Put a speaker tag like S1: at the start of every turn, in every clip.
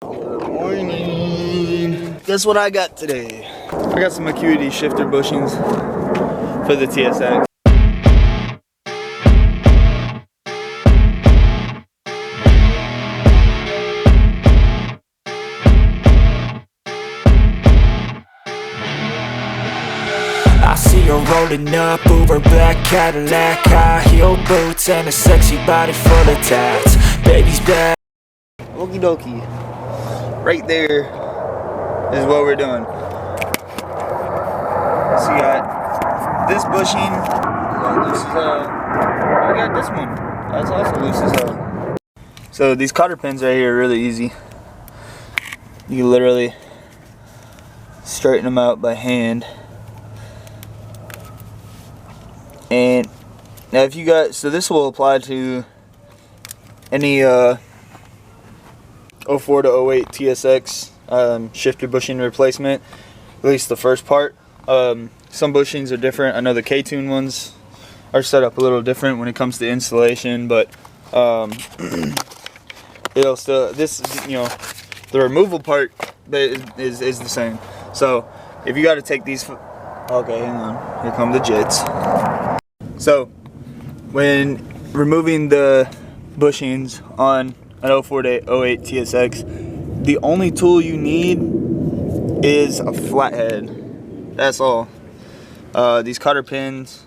S1: Good morning. Guess what I got today? I got some Acuity shifter bushings for the TSX.
S2: I see her rolling up, Uber black Cadillac, high heel boots and a sexy body full of tats. Baby's bad.
S1: Okie dokie. Right there is what we're doing. So you got this bushing, loose as hell. I got this one. That's also loose as hell. So these cotter pins right here are really easy. You can literally straighten them out by hand. And now if you got, so this will apply to any 04 to 08 TSX shifter bushing replacement, at least the first part. Some bushings are different. I know the K-tune ones are set up a little different when it comes to installation, but it'll still, this, you know, the removal part is the same. So if you got to take these, okay, hang on, here come the jits. So when removing the bushings on an 04 to 08 TSX, the only tool you need is a flathead. That's all. These cotter pins,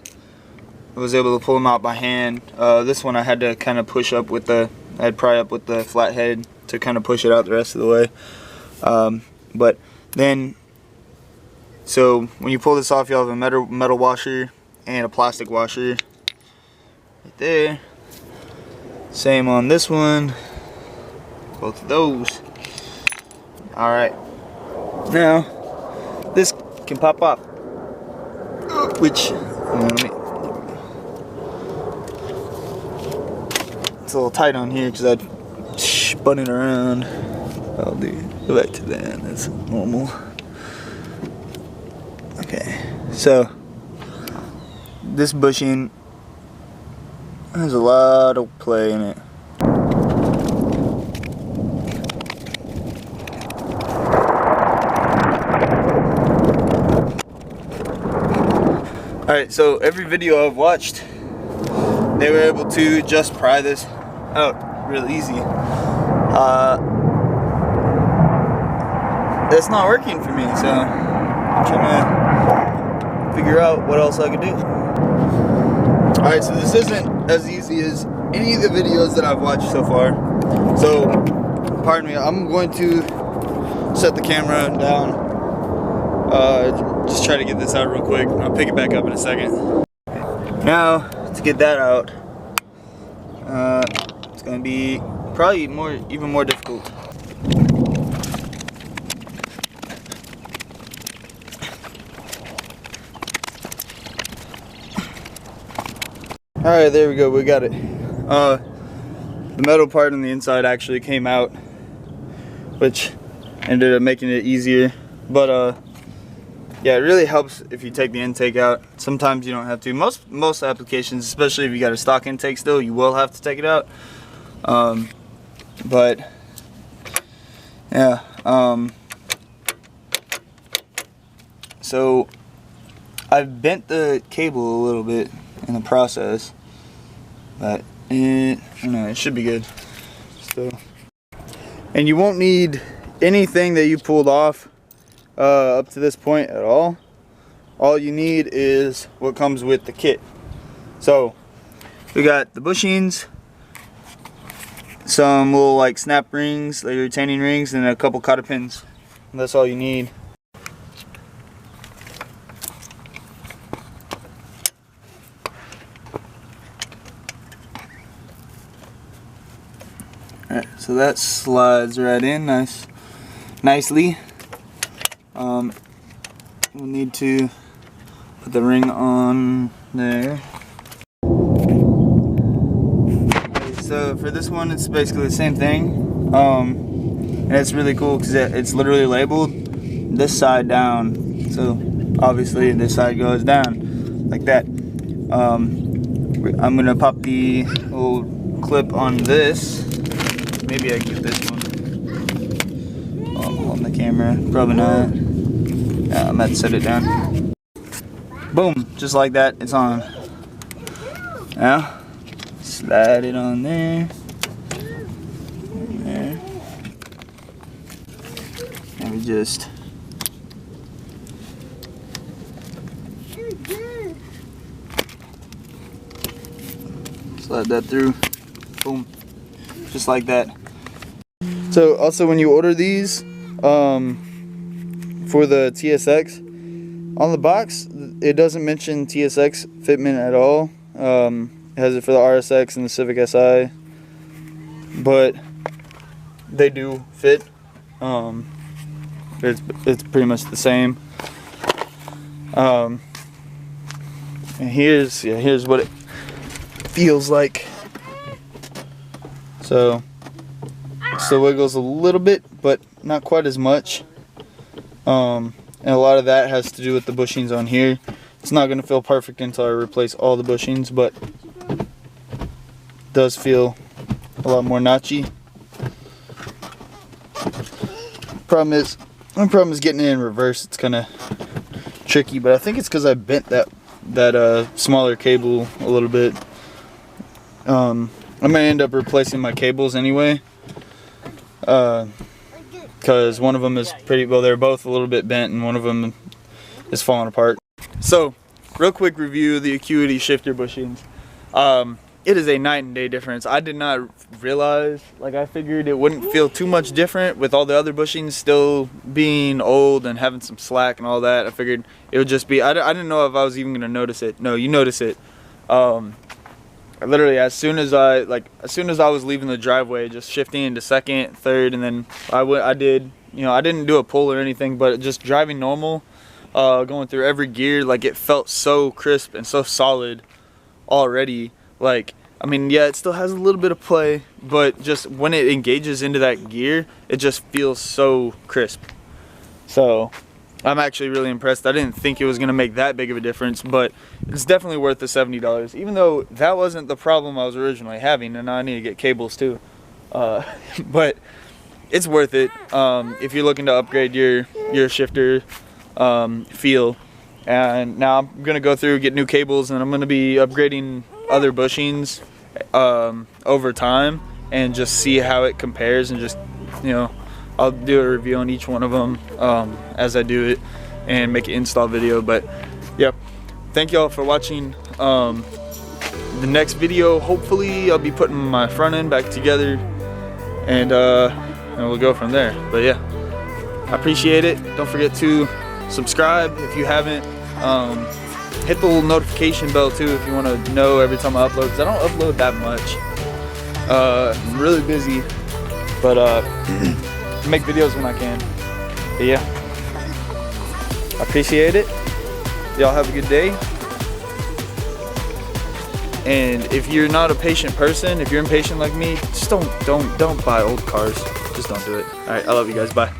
S1: I was able to pull them out by hand. This one I had to kind of push up with the, I'd pry up with the flathead to kind of push it out the rest of the way. But then, so when you pull this off, you have a metal washer and a plastic washer right there. Same on this one, both of those. All right, now this can pop off, which it's a little tight on here because I'd spun it around. I'll go back to that. That's normal. Okay, so this bushing has a lot of play in it. Alright, so every video I've watched, they were able to just pry this out real easy. That's not working for me, so I'm trying to figure out what else I could do. Alright, so this isn't as easy as any of the videos that I've watched so far. So, pardon me, I'm going to set the camera down. Just try to get this out real quick. I'll pick it back up in a second. Now, to get that out, it's going to be probably even more difficult. Alright, there we go, we got it. The metal part on the inside actually came out, which ended up making it easier. But yeah, it really helps if you take the intake out. Sometimes you don't have to. Most applications, especially if you got a stock intake still, you will have to take it out. But yeah, so I've bent the cable a little bit in the process, but I don't know, it should be good still. And you won't need anything that you pulled off up to this point at all. All you need is what comes with the kit. So we got the bushings, some little like snap rings, like retaining rings, and a couple cotter pins. And that's all you need. Alright, so that slides right in nicely. We'll need to put the ring on there. Okay, so for this one, it's basically the same thing. And it's really cool because it's literally labeled this side down. So obviously this side goes down like that. I'm gonna pop the little clip on this. Maybe I can get this one. the camera. Probably not. I'm about to set it down. Boom, just like that, it's on. Now, slide it on there. There. And we just slide that through. Boom, just like that. So also when you order these for the TSX, on the box it doesn't mention TSX fitment at all. It has it for the RSX and the Civic Si, but they do fit. It's pretty much the same. And here's what it feels like. So still wiggles a little bit, but not quite as much. And a lot of that has to do with the bushings on here. It's not going to feel perfect until I replace all the bushings, but it does feel a lot more notchy. My problem is getting it in reverse. It's kind of tricky, but I think it's because I bent that smaller cable a little bit. I'm gonna end up replacing my cables anyway, because one of them is pretty well. They're both a little bit bent, and one of them is falling apart. So, real quick review of the Acuity shifter bushings. It is a night and day difference. I did not realize, like I figured it wouldn't feel too much different with all the other bushings still being old and having some slack and all that. I figured it would just be, I didn't know if I was even gonna notice it. No, you notice it. Literally as soon as I was leaving the driveway, just shifting into second, third, and then I did, you know, I didn't do a pull or anything, but just driving normal, going through every gear, like it felt so crisp and so solid already. Like, I mean, yeah, it still has a little bit of play, but just when it engages into that gear, it just feels so crisp. So I'm actually really impressed. I didn't think it was gonna make that big of a difference, but it's definitely worth the $70, even though that wasn't the problem I was originally having, and now I need to get cables too. But it's worth it if you're looking to upgrade your shifter feel. And now I'm gonna go through, get new cables, and I'm gonna be upgrading other bushings over time and just see how it compares, and just, you know, I'll do a review on each one of them as I do it and make an install video. But yep, thank y'all for watching. The next video, hopefully I'll be putting my front end back together, and we'll go from there. But yeah, I appreciate it. Don't forget to subscribe if you haven't. Hit the little notification bell too if you want to know every time I upload, because I don't upload that much. I'm really busy, but make videos when I can. But yeah, I appreciate it. Y'all have a good day. And if you're not a patient person, if you're impatient like me, just don't buy old cars. Just don't do it. All right, I love you guys. Bye.